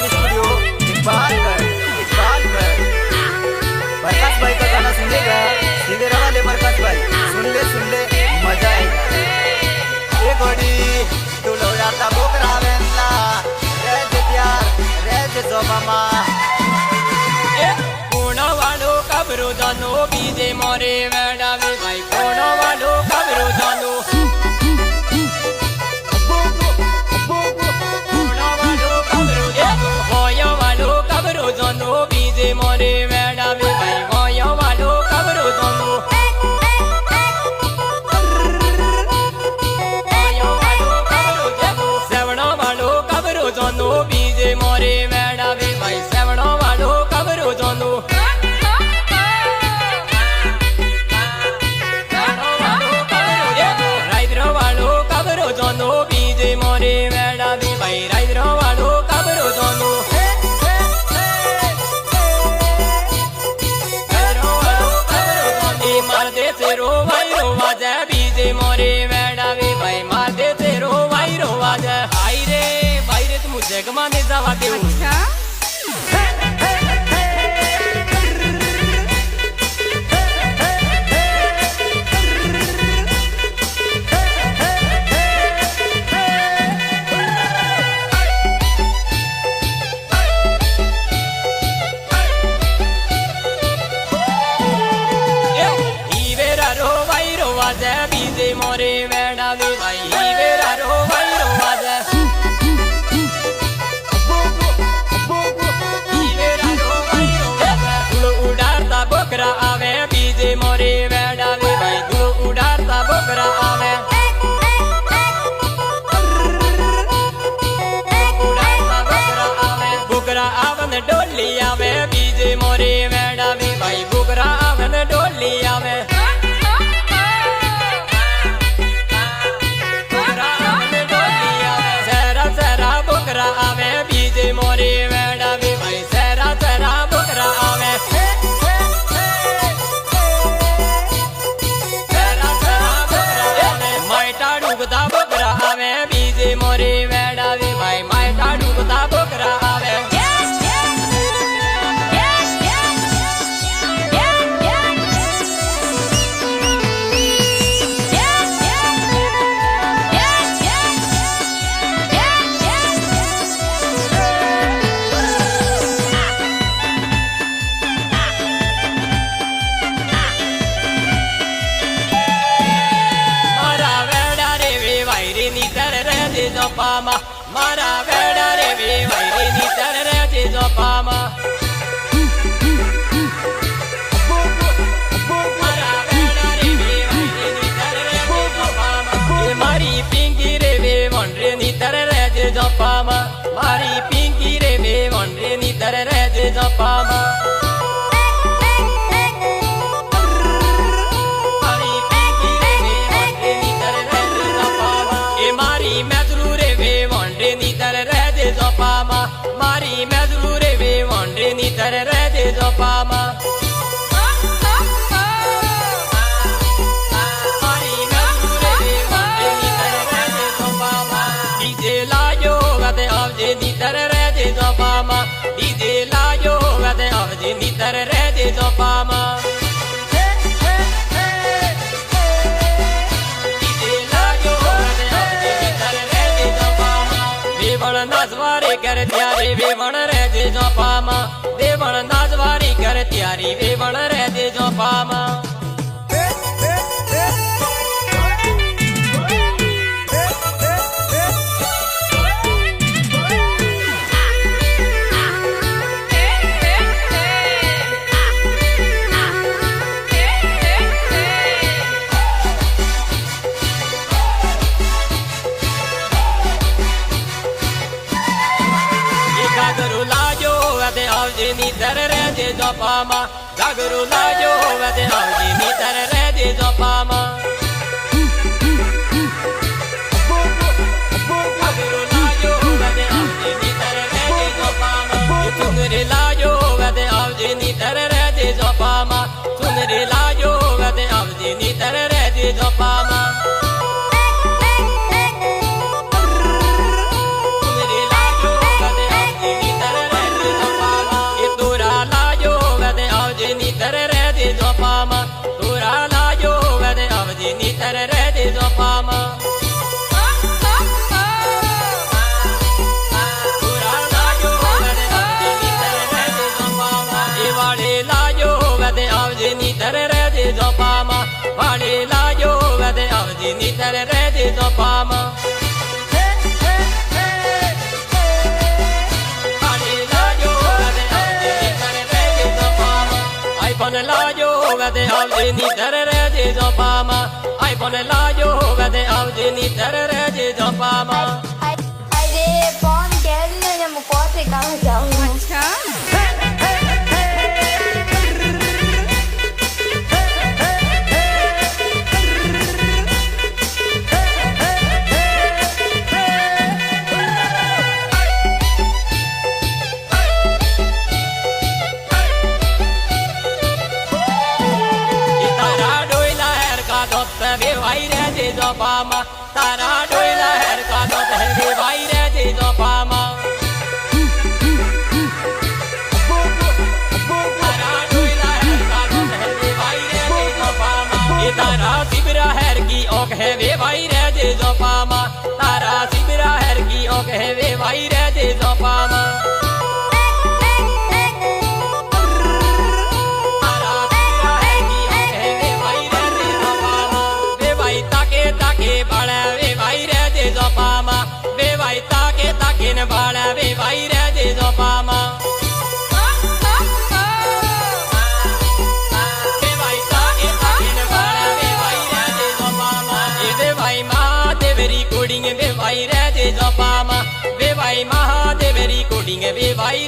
Recording studio Iqbal पर प्रकाश भाई का गाना सुनेगा, सीधे रवा ले प्रकाश भाई, सुन ले मजा आएगा। एक घड़ी तू लो जाता बोकरा वेला रे जे प्यार रे जे जो मामा कोणो वालो कबरो जानो बीजे मोरे वेड़ा वे भाई कोणो वालो कबरो जानो बीजे मोरे वेड़ा वे भाई वाया वालो कबरो जानो सेवणो वालो कबरो जानो बीजे मोरे वेड़ा वे भाई सेवणो वालो कबरो जानो राइद्रो वालो कबरो जानो बीजे मोरे वेड़ा वे भाई राइद्रो वालो कबरो जानो मार दे तेरो भाई रोवाजा बीजे मोरे वेड़ा वे भाई मार दे तेरो भाई रोवाजा आई रे तुम मुझे कमाने जावा के अच्छा बीजे मोरे वेड़ा वे भाई वेरा रो भाई रोवाजा उड़ाता बोकरा आवे बीजे मोरे वेड़ा वे भाई उड़ाता बोकरा आवे बोकरा आवन डोली आवे बीजे मोरे वेड़ा वे भाई बोकरा आवन डोली आवे आवे बीजे मोरे वेड़ा वे भाई सेरा सेरा बोकरा आवे सेरा सेरा बोकरा आवे माइटा डूबता बोकरा आवे बीजे मोरे वेड़ा वे भाई माइटा डूबता बोकरा आवे पामा मारा वेड़ा रे वे भाई नीतर रे जे जो पामा मारा वेड़ा रे वे भाई नीतर रे जे जो पामा मारी पिंकी रे वे वनरे नीतर रे जे जो पामा मारी पिंकी रे वे वनरे नीतर रे जे जो पामा मारी पिंकी रे वे वनरे नीतर रे जे जो पामा ए मारी नीतर रह दे जो पामा मारी मैं जरूर वे वंडे नीतर रह दे जो पामा मारी मैं जरूर वे वंडे नीतर रह दे जो पामा डीजे लायो गदे आवजे नीतर रह दे जो पामा डीजे लायो गदे आवजे नीतर रह दे जो पामा नाचवारी कर त्यारी वेवण रह दे जो पामा देवण नाचवारी कर त्यारी वेवण रह दे जो पामा आवजे नीतर रह दे जो पामा जागरू लाजो वदे आवजे नीतर रह दे जो पामा जागरू लाजो वदे आवजे नीतर रह दे जो पामा सुनरे लाजो वदे आवजे नीतर रह दे जो पामा सुनरे लाजो वदे आवजे नीतर रह दे जो पामा सुनरे लाजो वदे आवजे नीतर de dopama tura la yo vede avdi ni tere re de dopama tura la yo vede avdi ni tere re de dopama e vale la yo vede avdi ni tere re de dopama vale la yo vede avdi ni tere re de dopama pone la yo vede avdi ni tere re de dopama ai pone la yo vede avdi ni tere re de dopama अरे phone कह रही है मैं कौन से कहाँ जाऊँ अच्छा dopama tara doila her ka dot hai de vai re de dopama tara doila her ka dot hai de vai re de dopama e tara sibra her ki ok hai ve vai re de dopama tara sibra her ki ok hai ve vai re de dopama Bala ve vai re de dopama ve vai ta ke bala ve vai re de dopama e ve vai Mahadeveri coding ve vai re de dopama ve vai Mahadeveri coding ve vai